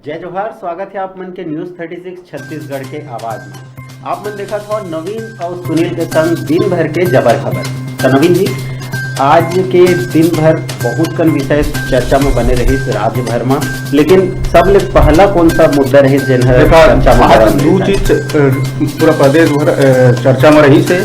जय जोहार। स्वागत है आप मन के न्यूज 36 छत्तीसगढ़ के आवाज में। आप मन देखा था नवीन और सुनील के संग दिन भर के जबर खबर। तो नवीन जी, आज के दिन भर बहुत कन विषय चर्चा में बने रही राज्य भर में, लेकिन सबले पहला कौन सा मुद्दा रही जेन दू चीज पूरा प्रदेश भर चर्चा में रही से।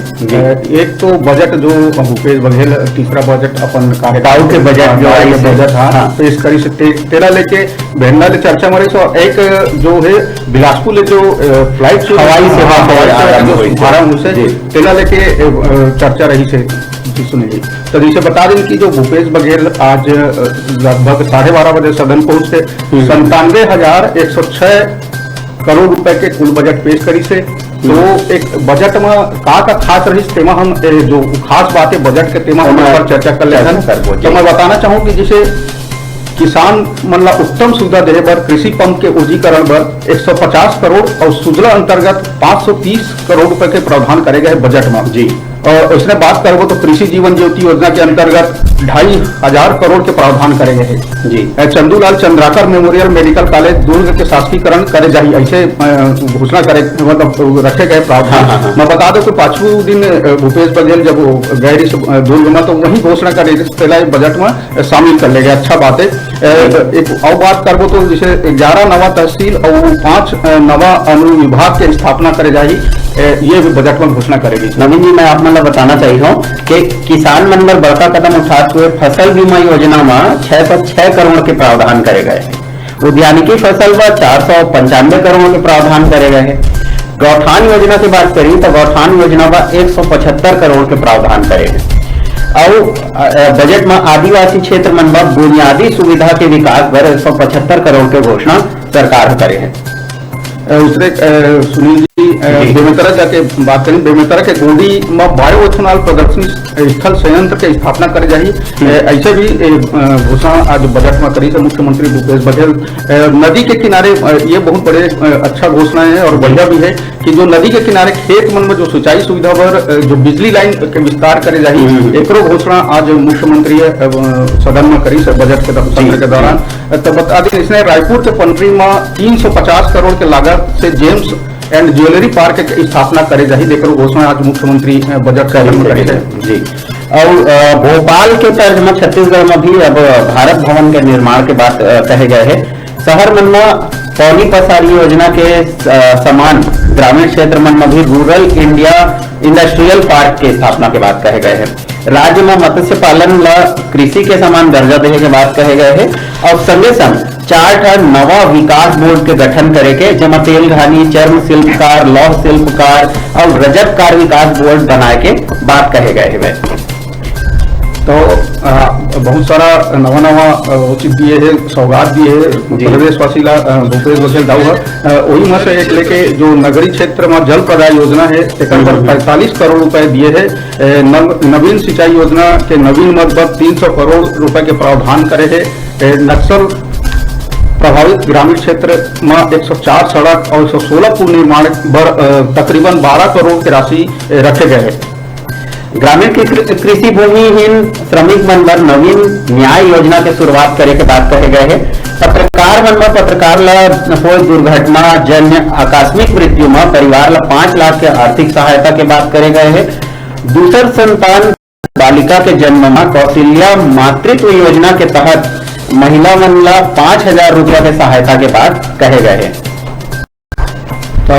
एक तो बजट जो भूपेश बघेल तीसरा बजट अपन कार्यकाल के बजट जो है बजट पेश करी से तेरा लेके भेंडा ले चर्चा में रही। और एक जो है बिलासपुर ले जो फ्लाइट हवाई सेवा से तेरा लेके चर्चा रही से सुनी। तो जैसे बता दें कि जो भूपेश बघेल आज लगभग 12:30 बजे सदन पहुंचे 97,106 करोड़ रुपए के कुल बजट पेश करी से। तो एक बजट में का खास रही तेमा हम जो खास बात है बजट के तेमा हम पर चर्चा कर ले। तो मैं बताना चाहूँ कि जैसे किसान मतलब उत्तम सुविधा देने पर कृषि पंप के उर्जीकरण पर 150 करोड़ और सुजला अंतर्गत 530 करोड़ रुपए के प्रावधान करे गए बजट में जी। और उसने बात करो तो कृषि जीवन ज्योति योजना के अंतर्गत 2,500 करोड़ के प्रावधान करे गए हैं जी। Chandulal Chandrakar memorial medical college Durg के शासकीकरण करे जाए ऐसे घोषणा करे मतलब रखे गए प्रावधान। मैं बता दूं कि 5वें दिन भूपेश बघेल जब गए दुर्ग में तो वही घोषणा करे पहला बजट में शामिल कर ले गए। अच्छा बात है। एक और बात करबो तो जैसे 11 नवा तहसील और 5 नवा अनुविभाग के स्थापना करे जाए ये भी बजट में घोषणा करेगी। नवीन जी, मैं आप मतलब बताना चाहिए हूँ कि किसान मन पर बड़का कदम उठाते हुए फसल बीमा योजना में 606 करोड़ के प्रावधान करे गए हैं। उद्यानिकी फसल में 495 करोड़ के प्रावधान करे गए हैं। गौठान योजना की बात करी तो गौठान योजना में 175 करोड़ के प्रावधान करे हैं। और बजट में आदिवासी क्षेत्र मन में बुनियादी सुविधा के विकास पर 175 करोड़ के घोषणा सरकार करे है। दूसरे सुनील जी बेमेतरा जाके बात करें। बेमेतरा के गोंडी में बायोएथेनॉल प्रदर्शनी स्थल संयंत्र के स्थापना करे जाए ऐसे भी घोषणा आज बजट में करी से मुख्यमंत्री भूपेश बघेल। नदी के किनारे ये बहुत बड़े अच्छा घोषणा है और बढ़िया भी है कि जो नदी के किनारे खेत मन में जो सिंचाई सुविधा पर जो बिजली लाइन के विस्तार करे जाए एक घोषणा आज मुख्यमंत्री सदन में करी से बजट के सत्र के दौरान। तो बता दें इसने रायपुर के पंडरी में 350 करोड़ के लागत से जेम्स एंड ज्वेलरी पार्क की स्थापना करे जाए देखो घोषणा आज मुख्यमंत्री बजट का करे जी। और भोपाल के तर्ज में छत्तीसगढ़ में भी अब भारत भवन के निर्माण के बात कहे गए हैं। शहर मन में पौनी पसारी योजना के समान ग्रामीण क्षेत्र मन में भी रूरल इंडिया इंडस्ट्रियल पार्क की स्थापना के बात कहे गए हैं। राज्य में मत्स्य पालन ला कृषि के समान दर्जा देने के बात कहे गए हैं। और संगे संग 4 नवा विकास बोर्ड के गठन करे के जमा तेल घानी चर्म शिल्पकार लौह शिल्पकार और रजतकार विकास बोर्ड बनाए के बात कहे गए हैं। तो बहुत सारा नवा उचित दिए है सौगात दिए है प्रदेशवासी भूपेश बघेल दाऊ है। वही में से एक लेके जो नगरीय क्षेत्र में जल प्रदाय योजना है एक 45 करोड़ रुपए दिए है। नवीन सिंचाई योजना के नवीन मद पर 300 करोड़ रुपए के प्रावधान करे है। नक्सल प्रभावित ग्रामीण क्षेत्र में 104 सड़क और 116 पुल निर्माण पर तकरीबन 12 करोड़ की राशि रखे गए हैं। ग्रामीण कृषि भूमिहीन श्रमिक मन पर नवीन न्याय योजना के शुरुआत करे के बात कहे गए हैं। पत्रकार मन में पत्रकार ला कोई दुर्घटना जन्य आकस्मिक मृत्यु में परिवार ला 5 लाख के आर्थिक सहायता के बात करे गए हैं। दूसर संतान बालिका के जन्म में कौशल्या मातृत्व योजना के तहत महिला मन ला 5,000 रुपया के सहायता के बात कहे गए हैं। तो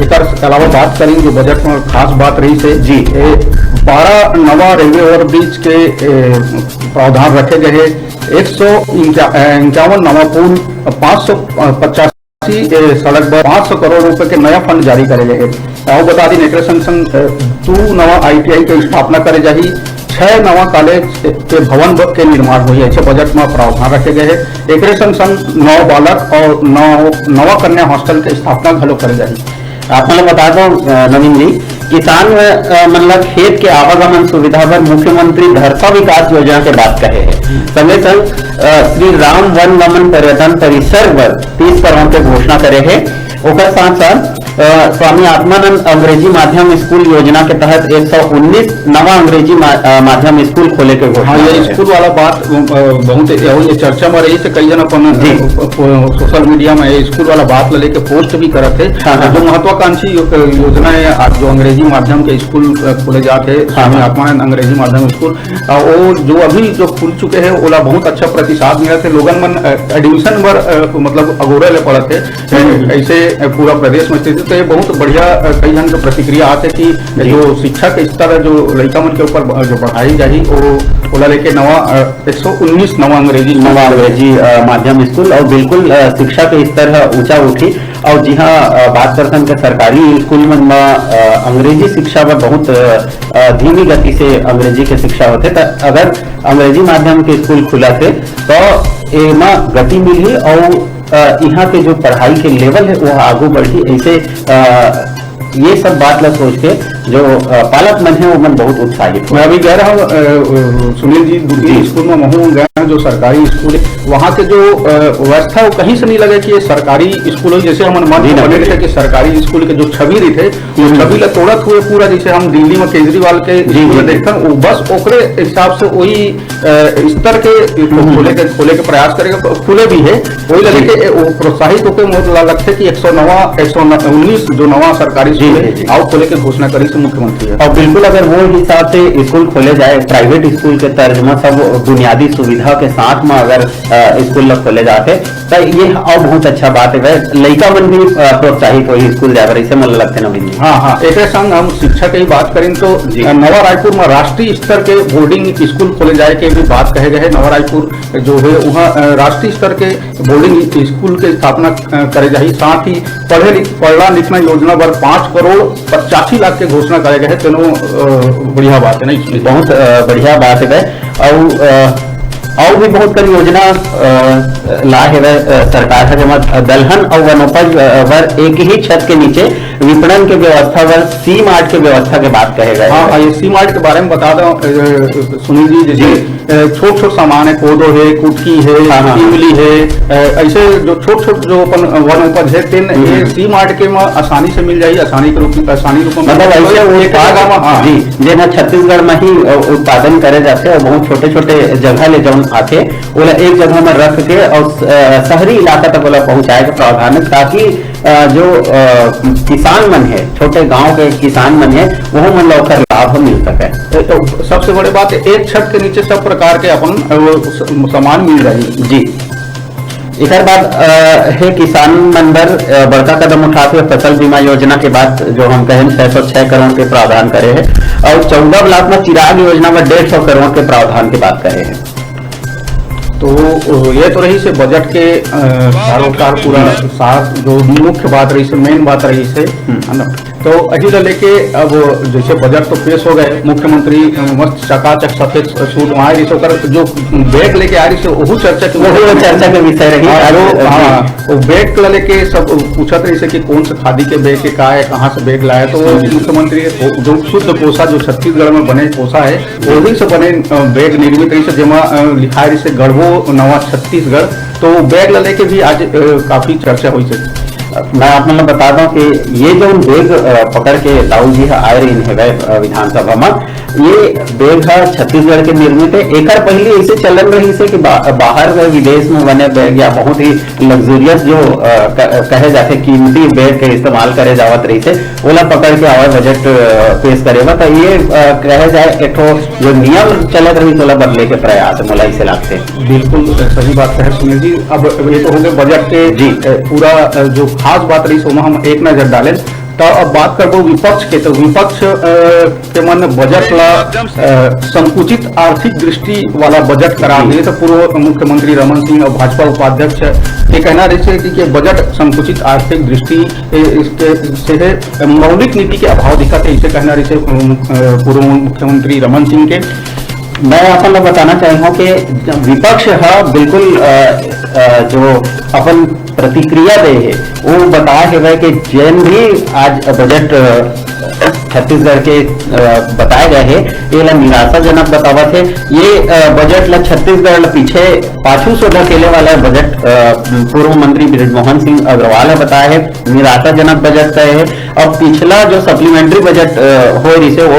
एक अलावा बात करेंगे जो बजट में खास बात रही से जी 12 नवा रेलवे ओवरब्रिज के प्रावधान रखे गए। 151 नवा पुल 585 सड़क पर 500 करोड़ रुपए के नया फंड जारी करे गए। और बता दी एक संग 2 नवा ITI के स्थापना करे जाए। 6 नवा कॉलेज के भवन के निर्माण हुई ऐसे बजट में प्रावधान रखे गए हैं। एक संग 9 बालक और 9 नवा कन्या हॉस्टल की स्थापना घलो करे जाए। आप मतलब बता दो नवीन जी, किसान मतलब खेत के आवागमन सुविधा पर मुख्यमंत्री धरता विकास योजना के बात कहे हैं। संगे संग श्री राम वन गमन पर्यटन परिसर पर 30 करोड़ के घोषणा करे है। ओकर साथ साथ स्वामी आत्मानंद अंग्रेजी माध्यम स्कूल योजना के तहत 119 नवा अंग्रेजी माध्यम स्कूल खोले के घोषणा। हाँ, ये स्कूल वाला बात बहुत ये चर्चा में रही से कई जन अपन सोशल मीडिया में ये स्कूल वाला बात लेके पोस्ट भी करत है। जो महत्वाकांक्षी योजना है आज जो अंग्रेजी माध्यम के स्कूल खोले जाते हैं, स्वामी आत्मानंद अंग्रेजी माध्यम स्कूल, वो जो अभी जो खुल चुके हैं ओला बहुत अच्छा प्रतिसाद मिला थे। लोगन मन एडमिशन पर मतलब अगोरे ले पड़े थे, ऐसे पूरा प्रदेश में स्थित। तो ये बहुत बढ़िया कई जन के प्रतिक्रिया आते कि जो शिक्षा के स्तर जो लड़का मन के ऊपर जो बढ़ाई जाही ओला लेके नवा 119 नवा अंग्रेजी माध्यम स्कूल और बिल्कुल शिक्षा के स्तर ऊंचा उठी। और जी हाँ, बात करते के सरकारी स्कूल में अंग्रेजी शिक्षा में बहुत धीमी गति से अंग्रेजी के शिक्षा होते, तो अगर अंग्रेजी माध्यम के स्कूल खुला थे तो एमा गति मिली और यहाँ के जो पढ़ाई के लेवल है वो आगू बढ़ी। ऐसे ये सब बात ला सोच के जो पालक मन है वो मन बहुत उत्साहित। मैं अभी कह रहा हूँ सुनील जी, दूसरी स्कूल में महू गए जो सरकारी स्कूल है, वहाँ के जो व्यवस्था वो कहीं से नहीं लगे कि ये सरकारी स्कूल है। जैसे हम मन बने थे कि सरकारी स्कूल के जो छवि रही थे वो छवि ला तोड़त हुए पूरा, जैसे हम दिल्ली में केजरीवाल के स्कूल में देखते हैं, बस ओकरे हिसाब से वही स्तर के खोले के प्रयास करेगा, खुले भी है वही लगे प्रोत्साहित होकर मुझे लगता है कि 119 जो नवा सरकारी स्कूल है आओ खोले के घोषणा करी से मुख्यमंत्री है। और बिल्कुल अगर वो हिसाब से स्कूल खोले जाए प्राइवेट स्कूल के तर्ज में सब बुनियादी सुविधा के साथ में अगर स्कूल खोले जाते तो ये और बहुत अच्छा बात है। लड़का मन भी प्रोत्साहित हो स्कूल जाकर, इसे मन लगते नवीन जी। हाँ, एक संग हम शिक्षा की बात करें तो नवा रायपुर में राष्ट्रीय स्तर के बोर्डिंग स्कूल खोले जाए के भी बात कहे गए। नवा रायपुर जो है वहाँ राष्ट्रीय स्तर के बोर्डिंग स्कूल की स्थापना करे जाए। साथ ही पढ़ना लिखना योजना पर 5 करोड़ 85 लाख के घोषणा करे गए। तीनों बढ़िया बात है, नहीं बहुत बढ़िया बात है। और भी बहुत कई योजना ला है सरकार है, जमा दलहन और वनोपज वर एक ही छत के नीचे विपणन के व्यवस्था वर सी मार्ट के व्यवस्था के बात कहे गए। हाँ, ये सी मार्ट के बारे में बता दो सुनील जी। जैसे छोट सामान है, कोदो है, कुटकी है, इमली है, ऐसे जो छोट जो अपन वन उपज है तीन ये सी मार्ट के में आसानी से मिल जाएगी, आसानी रूप में मतलब ऐसे जी जेना छत्तीसगढ़ में ही उत्पादन करे जाते और बहुत छोटे छोटे जगह ले जाऊन आते ओला एक जगह में रख के और शहरी इलाका तक ओला पहुंचाए के प्रावधान है, ताकि जो किसान मन है, छोटे गांव के किसान मन है, वो मन लोकर लाभ मिल सके। तो सबसे बड़ी बात है एक छत के नीचे सब प्रकार के अपन सामान मिल जाएगी जी। एक बात है किसान मंडल बड़का कदम उठाते हुए फसल बीमा योजना के बाद जो हम कहें 606 करोड़ के प्रावधान करे हैं और 14 ब्लॉक में चिराग योजना में 150 करोड़ के प्रावधान की बात करे हैं। तो ये तो रही से बजट के सारोकार पूरा साथ जो मुख्य बात रही से मेन बात रही से है ना। तो अही लेके अब जैसे बजट तो पेश हो गए, मुख्यमंत्री मस्त चकाचक सफेद सूट वहाँ रही से जो बैग लेके आ रही से वो चर्चा के विषय रही। वो बैग लेके सब पूछत रही से कि कौन से खादी के बैग के का है, कहाँ से बैग लाया। तो मुख्यमंत्री जो शुद्ध कोसा जो छत्तीसगढ़ में बने कोसा है वही से बने बैग निर्मित रही से जमा लिखा रही से गढ़वो नवा छत्तीसगढ़। तो बैग लेके भी आज काफी चर्चा हुई से। मैं आप मतलब बता दूं कि ये जो बैग पकड़ के दाऊ जी आए रही है विधानसभा में, ये बैग छत्तीसगढ़ के निर्मित है। एक पहले ऐसे चलन रही से कि बाहर विदेश में बने बैग या बहुत ही लग्जूरियस जो कहे जाते कीमती बैग के इस्तेमाल करे जावत रही से ओला पकड़ के आवाज बजट पेश करेगा। तो ये कहे जाए एक जो नियम चलत रही तो बदले के प्रयास मोला इसे लगते। बिल्कुल सही बात है सुनील जी। अब ये तो हो गए बजट के जी पूरा जो खास बात रही सो हम एक नजर डालें। तो अब बात करबो विपक्ष के। तो विपक्ष के मन बजट ला संकुचित आर्थिक दृष्टि वाला बजट करार दिए। तो पूर्व मुख्यमंत्री रमन सिंह और भाजपा उपाध्यक्ष के कहना रहे कि बजट संकुचित आर्थिक दृष्टि इसके से मौलिक नीति के अभाव दिखा थे। इसे कहना रहे पूर्व मुख्यमंत्री रमन सिंह के मैं अपन लोग बताना चाहूँ कि विपक्ष है बिल्कुल जो अपन प्रतिक्रिया दे है वो बताया है कि जैन भी आज बजट छत्तीसगढ़ के बताए गए है ये ला निराशाजनक बतावत है। ये बजट ला छत्तीसगढ़ ला पीछे पाछू से धकेले वाला बजट पूर्व मंत्री बृजमोहन सिंह अग्रवाल ने बताया है, निराशाजनक बजट कहे है। और पिछला जो सप्लीमेंट्री बजट हो रही से वो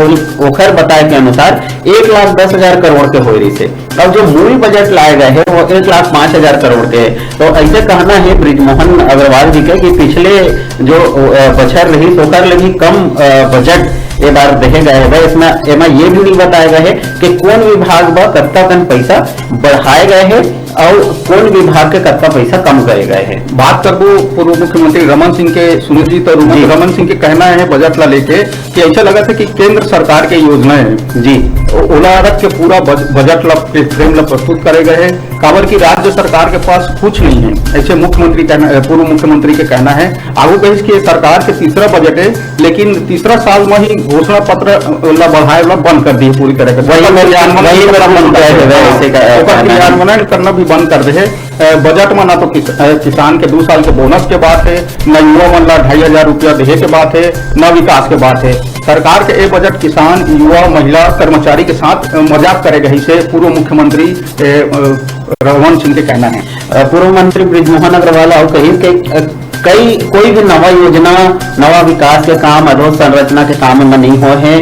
ओखर बताए के अनुसार 1,10,000 करोड़ के हो रही से। अब जो मूल बजट लाए गए हैं वो 1,05,000 करोड़ के है। तो ऐसे कहना है बृजमोहन अग्रवाल जी के कि पिछले जो बजट रही ओकर लगी कम बजट ये बार देखे गए है। इसमें ये भी नहीं बताया गया है कि कौन विभाग व कत्ता कन पैसा बढ़ाए गए हैं और कौन विभाग के कत्ता पैसा कम करे गए हैं। बात करबो पूर्व मुख्यमंत्री रमन सिंह के सुनील जी, तो रमन सिंह के कहना है बजट ला लेके कि ऐसा लगा था कि केंद्र सरकार के योजनाएं जी ओला रख के पूरा बजट ला फ्रेम ला प्रस्तुत करे गए हैं, काबर की राज्य सरकार के पास कुछ नहीं है, ऐसे मुख्यमंत्री पूर्व मुख्यमंत्री के कहना है। आगू कही कि सरकार के तीसरा बजट है लेकिन तीसरा साल में ही घोषणा पत्र ला बढ़ाए ला बंद कर दिए पूरी तरह से, क्रियान्वयन करना भी बंद कर दे। बजट में ना तो किसान के 2 साल के बोनस के बात है, न युवा मन ला 2,500 रुपया देहे के बात है, न विकास के बात है। सरकार के ये बजट किसान, युवा, महिला, कर्मचारी के साथ मजाक करेगा ही से पूर्व मुख्यमंत्री रमन सिंह के कहना है। पूर्व मंत्री बृजमोहन अग्रवाल और कही कोई भी नवा योजना, नवा विकास के काम, अधोसंरचना के काम में नहीं हो है।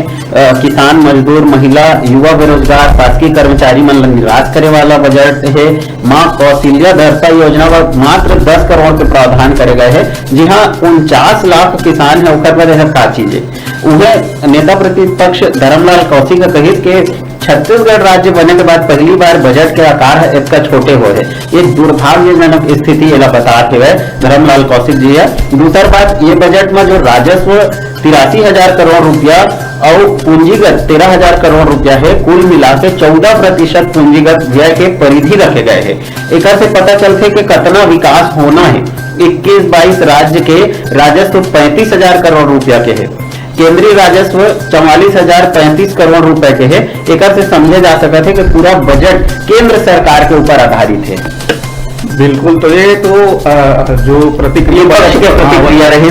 किसान, मजदूर, महिला, युवा, बेरोजगार, शासकीय कर्मचारी मन निराश करे वाला बजट है। मां कौशल्या दर्शा योजना पर मात्र 10 करोड़ के प्रावधान करे गए हैं। जी हाँ, 49 लाख किसान है उकर पर का चीज है। उन्हें नेता प्रतिपक्ष धर्मलाल कौशिक का कही कि छत्तीसगढ़ राज्य बनने के बाद पहली बार बजट के आकार है इसका छोटे हो है। ये दुर्भाग्यजनक स्थिति एला बताते हुए धर्मलाल कौशिक जी है। दूसरा बात, ये बजट में जो राजस्व 83,000 करोड़ रुपया और पूंजीगत 13,000 करोड़ रुपया है, कुल मिला के 14% पूंजीगत व्यय के परिधि रखे गए हैं। एक से पता चलते कि कितना विकास होना है। 21-22 राज्य के राजस्व 35,000 करोड़ रुपया के है, केंद्रीय राजस्व 44,035 करोड़ रुपए के है। एक से समझे जा सकता है कि पूरा बजट केंद्र सरकार के ऊपर आधारित है। बिल्कुल, तो ये तो जो प्रतिक्रिया रही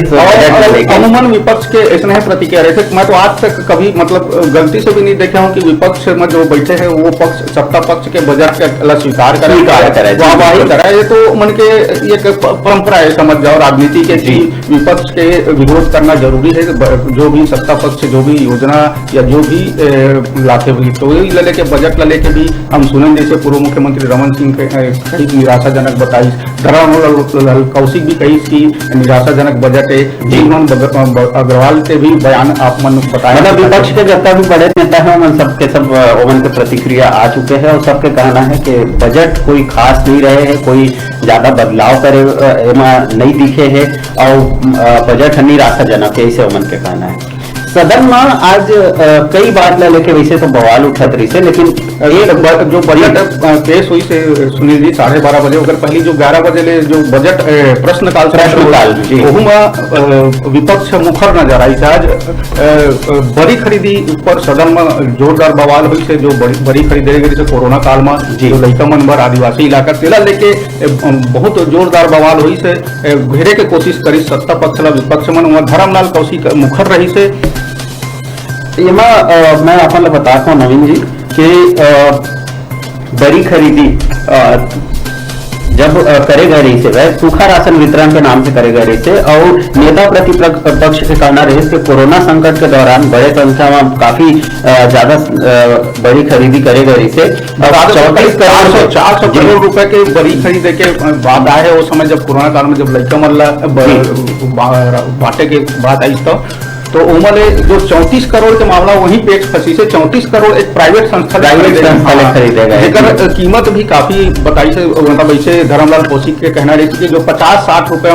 अमूमन विपक्ष के ऐसा है प्रतिक्रिया रहे थे। मैं तो आज तक कभी मतलब गलती से भी नहीं देखा हूँ कि विपक्ष में जो बैठे हैं वो पक्ष सत्ता पक्ष के बजट के स्वीकार करे, वाहवाही करे। ये तो मन के एक परंपरा है, समझ जाओ राजनीति के जी विपक्ष के विरोध करना जरूरी है। जो भी सत्ता पक्ष जो भी योजना या जो भी लाते हुई तो ये लेके बजट ला लेके भी हम सुनें, जैसे पूर्व मुख्यमंत्री रमन सिंह के निराशाजनक बताई, धर्मलाल कौशिक भी कही कि निराशाजनक बजट है। जीवन अग्रवाल के भी बयान आप मन बताया। मतलब विपक्ष के जितना भी बड़े नेता है उन सबके सब ओवन के प्रतिक्रिया आ चुके हैं और सबके कहना है कि बजट कोई खास नहीं रहे हैं, कोई ज्यादा बदलाव करे नहीं दिखे है और बजट निराशाजनक है, ऐसे ओवन के कहना है। सदन में आज कई बात ला लेके वैसे तो बवाल उठत रही से, लेकिन एक जो बजट पेश हुई से सुनील जी 12:30 बजे अगर पहली जो 11 बजे ले जो बजट प्रश्नकाल विपक्ष मुखर नजर आई। आज बड़ी खरीदी पर सदन में जोरदार बवाल हुई से, जो बड़ी खरीदी गई से कोरोना काल में जो लड़का मन बर आदिवासी इलाका तेला लेके बहुत जोरदार बवाल हुई से घेरे के कोशिश करी सत्ता पक्ष ला विपक्ष मन। धर्मलाल कौशिक मुखर रही से मैं अपन बताता हूँ नवीन जी कि बड़ी खरीदी जब करे गए रही से वह सूखा राशन वितरण के नाम से करे गए रही से और नेता प्रतिपक्ष के कहना रही कि कोरोना संकट के दौरान बड़े संख्या में काफी ज्यादा बड़ी खरीदी करे गई से 400 करोड़ रुपए के बड़ी खरीदे के बाद आए है। वो समय जब कोरोना काल में जब लड़का मल्ला बांटे के बात आई तो उमले जो 34 करोड़ के मामला वहीं पेच फंसी से 34 करोड़ एक प्राइवेट संस्था खरीदे गए। कीमत भी काफी बताई से, मतलब ऐसे धर्मलाल कौशिक के कहना रही थी कि जो 50-60 रुपए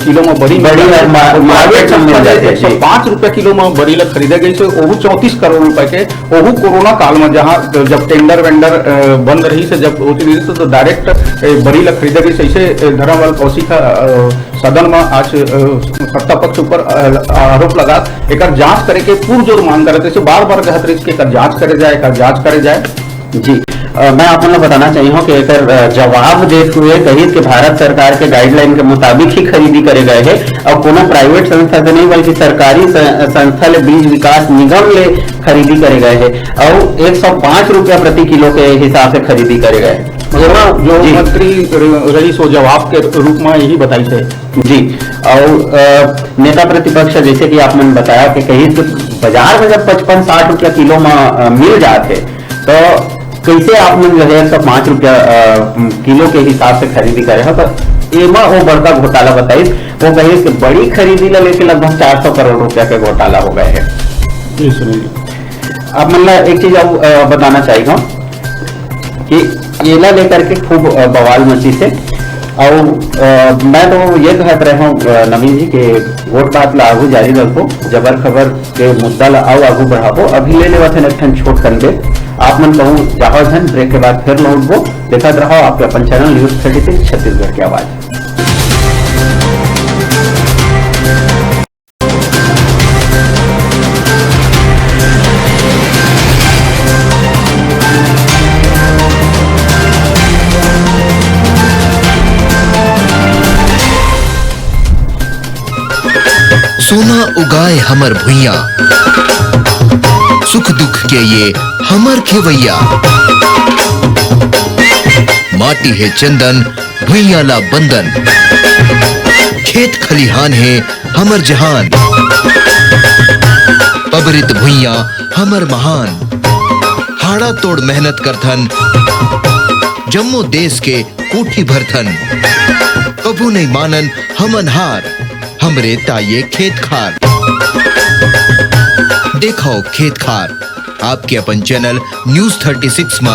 किलो में बड़ी 105 रुपए किलो में बड़ी लग खरीदे गई से, वो 34 करोड़ रुपए के। वो कोरोना काल में जहाँ जब टेंडर वेंडर बंद रही से जब होती रही तो डायरेक्ट बड़ी लग खरीदे गई से। ऐसे धर्मलाल कौशिक सदन में आज सत्ता पक्ष ऊपर आरोप लगा एक जांच करे के पूर्व जोर मांग करे थे, बार बार कहते रहे कि जांच करे जाए। जी मैं आप लोग बताना चाहिए कि एकर जवाब देते हुए कही कि भारत सरकार के गाइडलाइन के मुताबिक ही खरीदी करे गए है और कोनो प्राइवेट संस्था से नहीं बल्कि सरकारी संस्था ले बीज विकास निगम ले खरीदी करे गए है और 105 रुपया प्रति किलो के हिसाब से खरीदी करे गए है। जो मंत्री रईस वो जवाब के रूप में यही बताई थे। जी और नेता प्रतिपक्ष जैसे कि आपने बताया कि कहीं तो बाजार में जब 55-60 रुपया किलो में मिल जाते तो कैसे आपने जो है 105 रुपया किलो के हिसाब से खरीदी करे हो, तो एमा वो बड़का घोटाला बताई। वो कही कि बड़ी खरीदी ला लेके लगभग 400 करोड़ रुपया के घोटाला हो गए है। अब मतलब एक चीज अब बताना चाहिए कि येला लेकर के खूब बवाल मची से और मैं तो ये कहते रहा हूँ नवीन जी के वोट बात ला आगू जारी रखो, जबर खबर के मुद्दा ला आओ आगू बढ़ाबो। अभी ले लेवा थे एक छोट कर दे आप मन कहूँ जाओ धन ब्रेक के बाद फिर लौटबो। देखा रहो आपके अपन चैनल न्यूज 36 छत्तीसगढ़ की आवाज। सोना उगाए हमर भुइया, सुख दुख के ये हमर खेवैया। माटी है चंदन भुइया ला बंदन, खेत खलिहान है हमर जहान। पबरित भुइया हमर महान, हाड़ा तोड़ मेहनत करथन जम्मो देश के कोठी भरथन। कबू नहीं मानन हमन हार, हमरे ताये खेत खार। देखो खेत खार आपके अपन चैनल न्यूज 36 में।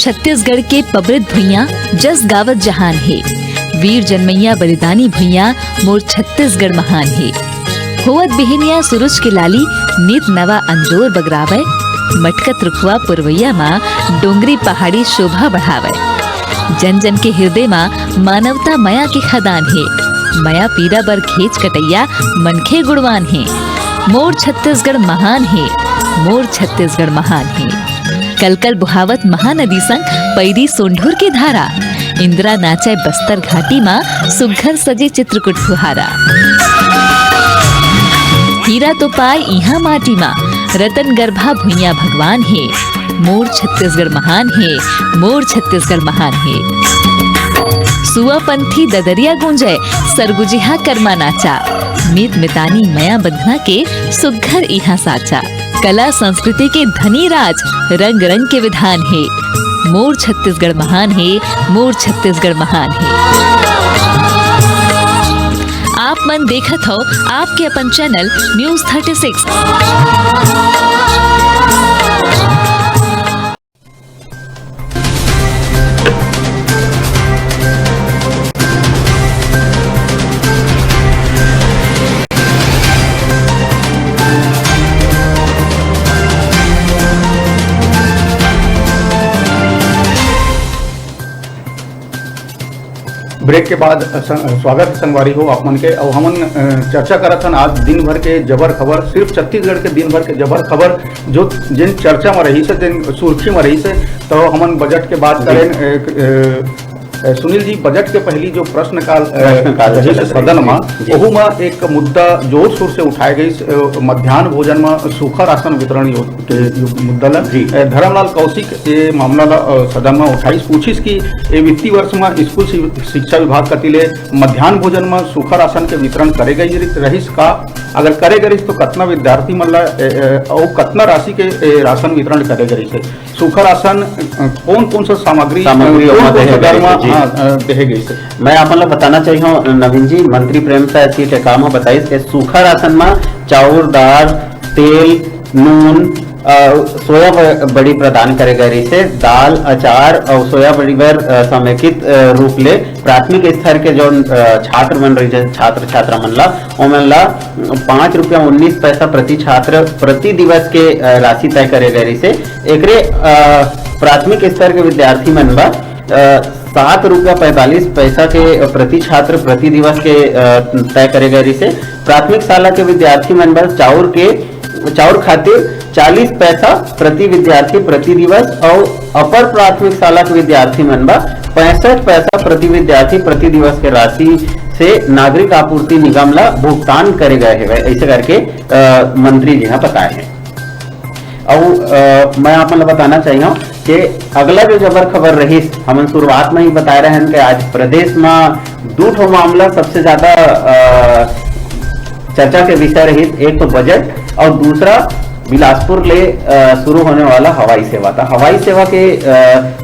छत्तीसगढ़ के पबरित भुइया जस गावत जहान है। वीर जनमैया बलिदानी भुइया मोर छत्तीसगढ़ महान है। होवत बिहनिया सूरज के लाली नित नवा अंजोर बगरावे। मटकत रुखवा पुरवैया माँ डोंगरी पहाड़ी शोभा बढ़ावे। जन जन के हृदय माँ मानवता मया की खदान है। मया पीरा बर खेच कटैया मनखे गुणवान है। मोर छत्तीसगढ़ महान है, मोर छत्तीसगढ़ महान है। कलकल बुहावत महानदी संग पैरी सोंढूर की धारा। इंदिरा नाचे बस्तर घाटी माँ सुघर सजे चित्रकूट फुहारा। हीरा तो पाए इहा माटी माँ रतन गर्भा भुइया भगवान है। मोर छत्तीसगढ़ महान है, मोर छत्तीसगढ़ महान है। सुआ पंथी ददरिया गूंजे सरगुजिहा कर्मा नाचा। मीत मितानी मया बंधना के सुघर इहा साचा। कला संस्कृति के धनी राज रंग रंग के विधान है। मोर छत्तीसगढ़ महान है, मोर छत्तीसगढ़ महान है। आप मन देखत हो आपके अपन चैनल न्यूज 36। ब्रेक के बाद स्वागत संगवारी हो आप मन के। और हमन चर्चा करत हन आज दिन भर के जबर खबर, सिर्फ छत्तीसगढ़ के दिन भर के जबर खबर जो जिन चर्चा में रही से, जिन सुर्खी में रही से। तो हमन बजट के बात करें सुनील जी, बजट के पहली जो प्रश्नकाल प्रश्नकाल रही चलत सदन रही। में, जी। ओहू में एक मुद्दा जोर शोर से उठाए गई, मध्याह्न भोजन में सूखा राशन वितरण के मुद्दा ला जी। धर्मलाल कौशिक ये मामला ला सदन में उठाई, पूछिस कि ये वित्तीय वर्ष में स्कूल शिक्षा विभाग कतिले मध्याह्न भोजन में सूखा राशन के वितरण करे गई रहीस का, अगर करे गई तो कतना विद्यार्थी मन ला और कतना राशि के राशन वितरण करे गई है, सूखा राशन कौन कौन सा सामग्री ओमा देहे गई है, जी। देहे गई है। मैं अपन लोग बताना चाहिए नवीन जी, मंत्री प्रेम से ऐसी टेकाम बताइस के सूखा राशन में चाउर, दाल, तेल, नून, सोया बड़ी प्रदान करे गए रही से, दाल, अचार और सोया बड़ी बर समेकित रूप ले प्राथमिक स्तर के जो छात्र बन रही है, छात्र छात्रा मन ला ओमन ला 5 रुपया 19 पैसा प्रति छात्र प्रति दिवस के राशि तय करे गए रही से। एकरे प्राथमिक स्तर के विद्यार्थी मन बा 7 रुपया 45 पैसा के प्रति छात्र प्रति दिवस के तय करे गए रही से। प्राथमिक शाला के विद्यार्थी मन बा चाउर खातिर 40 पैसा प्रति विद्यार्थी प्रति दिवस और अपर प्राथमिक शाला के विद्यार्थी मन बा 65 पैसा प्रति विद्यार्थी प्रति दिवस के राशि से नागरिक आपूर्ति निगम ला भुगतान करे गए हैं, ऐसे करके मंत्री जी ने बताए हैं। और मैं आप लोग बताना चाहिए कि अगला जो जबर खबर रही, हम शुरुआत में ही बता रहे हैं कि आज प्रदेश में 2 मामला सबसे ज्यादा चर्चा के विषय रही, एक तो बजट और दूसरा बिलासपुर ले शुरू होने वाला हवाई सेवा था। हवाई सेवा के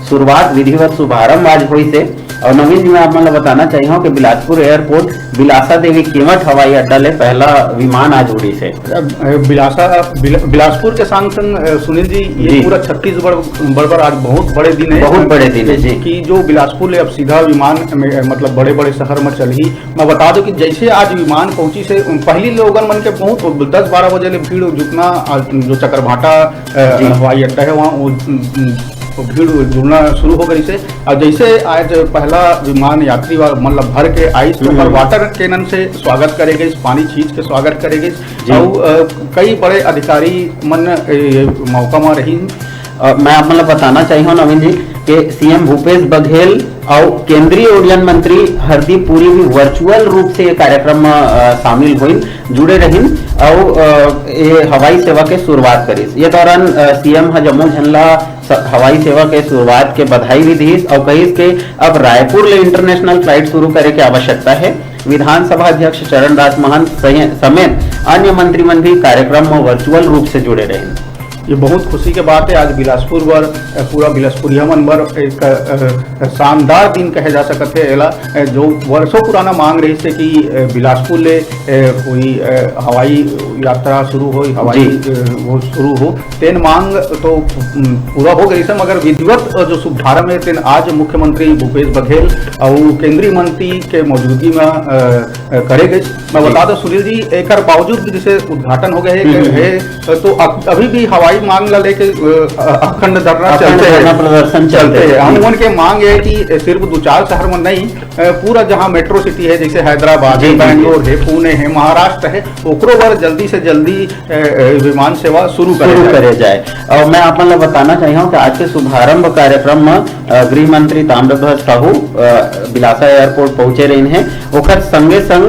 शुरुआत विधिवत शुभारंभ आज हुई से। और नवीन जी मैं आप मतलब बताना चाहिए कि बिलासपुर एयरपोर्ट बिलासा देवी केवट हवाई अड्डा ले पहला विमान आज उड़ी से। बिलासपुर के संग संग सुनील जी, ये पूरा छत्तीसगढ़ आज बहुत बड़े दिन है, बहुत बड़े दिन है जी, कि जो बिलासपुर ले अब सीधा विमान मतलब बड़े बड़े शहर में चल ही। मैं बता दूं कि जैसे आज विमान पहुंची से पहली लोगन मन के बहुत 10-12 बजे ले भीड़ जुटना, जो चकरभाटा हवाई अड्डा है वहाँ भीड़ जुड़ना शुरू हो गई से। और जैसे आज पहला विमान यात्री मतलब भर के आई तो वाटर कैनन से स्वागत करे गई, पानी छींच के स्वागत करे गई और कई बड़े अधिकारी मन मौका में रही। मैं आप मतलब बताना चाहिए नवीन जी कि सीएम भूपेश बघेल और केंद्रीय उड्डयन मंत्री हरदीप पुरी भी वर्चुअल रूप से ये कार्यक्रम में शामिल हुई, जुड़े रही और ये हवाई सेवा के शुरुआत करी। ये दौरान सीएम जम्मू झनला हवाई सेवा के शुरुआत के बधाई भी दी और कही कि अब रायपुर ले इंटरनेशनल फ्लाइट शुरू करे की आवश्यकता है। विधानसभा अध्यक्ष चरण दास महंत समेत अन्य मंत्रीमंडल भी कार्यक्रम में वर्चुअल रूप से जुड़े रहे। ये बहुत खुशी के बात है। आज बिलासपुर वर पूरा बिलासपुरिया मन वर एक शानदार दिन कहे जा सकते है। एला जो वर्षों पुराना मांग रही थी कि बिलासपुर ले कोई हवाई यात्रा शुरू हो, हवाई वो शुरू हो, तेन मांग तो पूरा हो गई है, मगर विधिवत जो शुभारंभ है तेन आज मुख्यमंत्री भूपेश बघेल और केंद्रीय मंत्री के मौजूदगी में करे गई। मैं बता दो सुनील जी, एक बावजूद भी जिसे उद्घाटन हो गए है तो अभी भी हवाई मांग ला लेके अखंड धरना चलते हैं, प्रदर्शन चलते हैं। हम उनके मांग है कि सिर्फ 2-4 शहर में नहीं, पूरा जहां मेट्रो सिटी है जैसे हैदराबाद है, बैंगलोर है, पुणे है, महाराष्ट्र है, ओकरो पर जल्दी से जल्दी विमान सेवा शुरू करे जाए। और मैं आप लोग बताना चाहिए कि आज के शुभारंभ कार्यक्रम में गृह मंत्री ताम्रध्वज साहू बिलासा एयरपोर्ट पहुंचे रहे हैं। ओकर संगे संग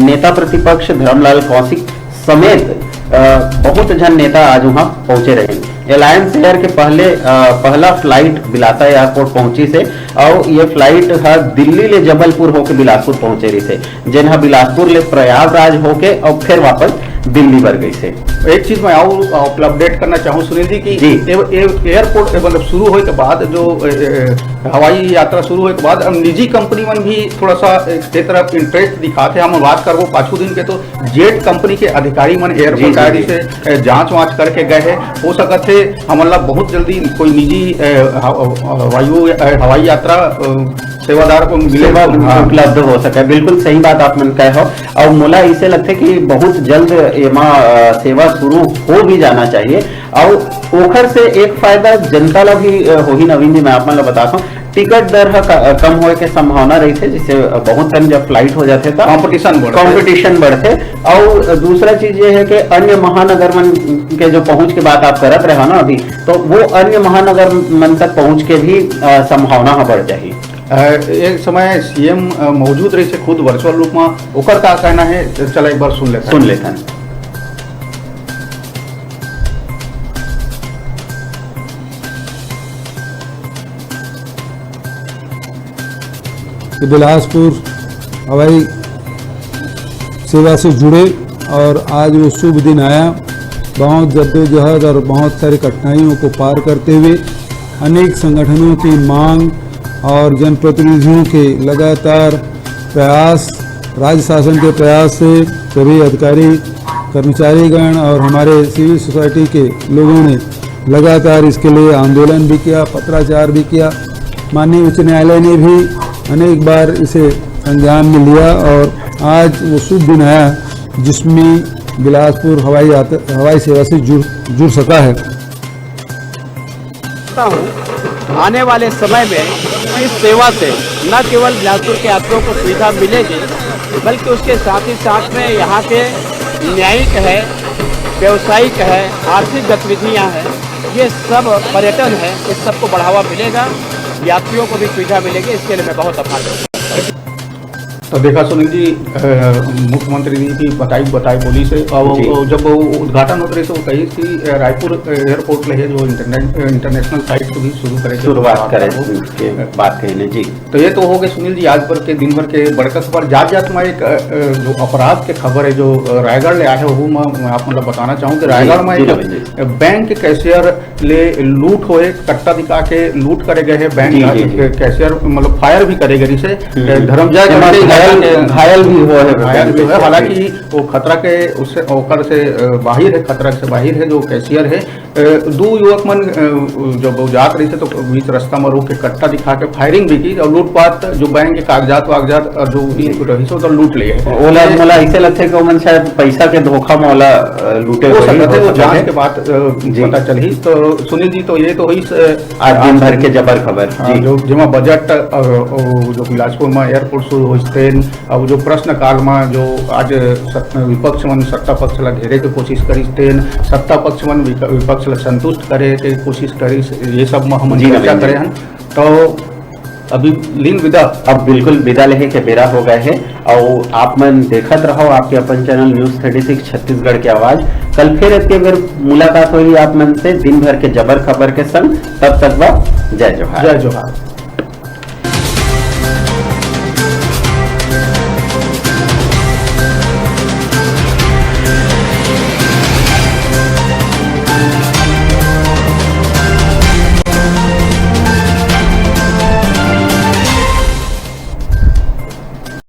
नेता प्रतिपक्ष धर्मलाल कौशिक समेत बहुत जन नेता आज वहां पहुंचे रहे। एलायंस एयर के पहला फ्लाइट बिलासा एयरपोर्ट पहुंची से और ये फ्लाइट दिल्ली ले जबलपुर होके बिलासपुर पहुंचे रही से, जिन्हा बिलासपुर ले प्रयागराज होके और फिर वापस दिल्ली बढ़ गई से। एक चीज मैं और अपडेट करना चाहूँ सुनील जी की एयरपोर्ट मतलब शुरू होने के बाद जो हवाई यात्रा शुरू होने के बाद अब निजी कंपनी में भी थोड़ा सा एक तरफ इंटरेस्ट दिखाते। हम बात करबो पाछू दिन के तो जेट कंपनी के अधिकारी मन एयरपोर्ट आदि से जांच वाँच करके गए हैं। हो सकते हमारा बहुत जल्दी कोई निजी हवाई यात्रा सेवादार को उपलब्ध हो सके। बिल्कुल सही बात आप मन कहे हो और मोला इसे लगता है कि बहुत जल्द एमा सेवा शुरू हो भी जाना चाहिए और ओखर से एक फायदा जनता ला भी हो ही। नवीन जी मैं आप मन बताता हूँ, टिकट दर कम होने के संभावना रही थे, जिससे बहुत कम जब फ्लाइट हो जाते था कंपटीशन बढ़ते। और दूसरा चीज ये है कि अन्य महानगर मन के जो पहुंच के बात आप करत रहे ना अभी, तो वो अन्य महानगर मन तक पहुंच के भी संभावना बढ़ जाएगी। एक समय सीएम मौजूद रही से खुद वर्चुअल रूप में, ओकर का कहना है, चला एक बार सुन लेते हैं। बिलासपुर हवाई सेवा से जुड़े और आज वो शुभ दिन आया। बहुत जद्दोजहद और बहुत सारी कठिनाइयों को पार करते हुए अनेक संगठनों की मांग और जनप्रतिनिधियों के लगातार प्रयास, राज्य शासन के प्रयास से सभी अधिकारी, कर्मचारीगण और हमारे सिविल सोसाइटी के लोगों ने लगातार इसके लिए आंदोलन भी किया, पत्राचार भी किया। माननीय उच्च न्यायालय ने भी अनेक बार इसे संज्ञान में लिया और आज वो शुभ दिन आया जिसमें बिलासपुर हवाई सेवा से जुड़ सका है। आने वाले समय में इस सेवा से न केवल बिलासपुर के यात्रियों को सुविधा मिलेगी, बल्कि उसके साथ ही साथ में यहाँ के न्यायिक है, व्यावसायिक है, आर्थिक गतिविधियाँ हैं, ये सब पर्यटन है, इस सब को बढ़ावा मिलेगा, यात्रियों को भी सुविधा मिलेगी। इसके लिए मैं बहुत आभारी हूँ। तो देखा सुनील जी, मुख्यमंत्री जी की बताई बोली से, और जब वो उद्घाटन होते रहे तो कही कि रायपुर एयरपोर्ट ले जो इंटरनेशनल फ्लाइट को भी शुरुआत करे बात कहने जी। तो ये तो हो गए सुनील जी आज भर के दिन भर के बड़का खबर। जात में एक जो अपराध के खबर है जो रायगढ़ ले आए वो मैं आप मतलब बताना चाहूँ कि रायगढ़ में एक बैंक कैशियर ले लूट हुए, कट्टा दिखा के लूट करे गए है बैंक कैशियर, मतलब फायर भी करे गए से धर्मजय घायल भी हुआ है। हालांकि वो खतरा के उससे ओकर से बाहर है, खतरा से बाहर है जो कैशियर है। दो युवक मन जब जात रही थे तो बीच रास्ता में रोक के कट्टा दिखा के फायरिंग भी की और लूटपाट जो बैंक के कागजात वागजात और जो रही सो तो लूट लिए। ओला मला ऐसे लगता है कि वो शायद पैसा के धोखा में ओला लूटे हो सकते थे, वो जांच के बाद पता चली। तो सुनील जी तो ये तो हुई आज दिन भर के जबर खबर जो जिसमें बजट जो बिलासपुर में एयरपोर्ट शुरू हुई अब जो प्रश्न काल में जो आज विपक्ष मन सत्ता पक्ष ला घेरे के कोशिश करी, सत्ता पक्ष मन विपक्ष ला संतुष्ट करे के कोशिश करी, ये सब में हम चर्चा करे हैं। तो अभी लीन विदा, अब बिल्कुल विदा लेहे के बेरा हो गए है और आप मन देखत रहो आपके अपन चैनल न्यूज 36 छत्तीसगढ़ की आवाज। कल फिर इतनी अगर मुलाकात होगी आप मन से दिन भर के जबर खबर के संग, तब तक वह जय जोहार। जय जोहार।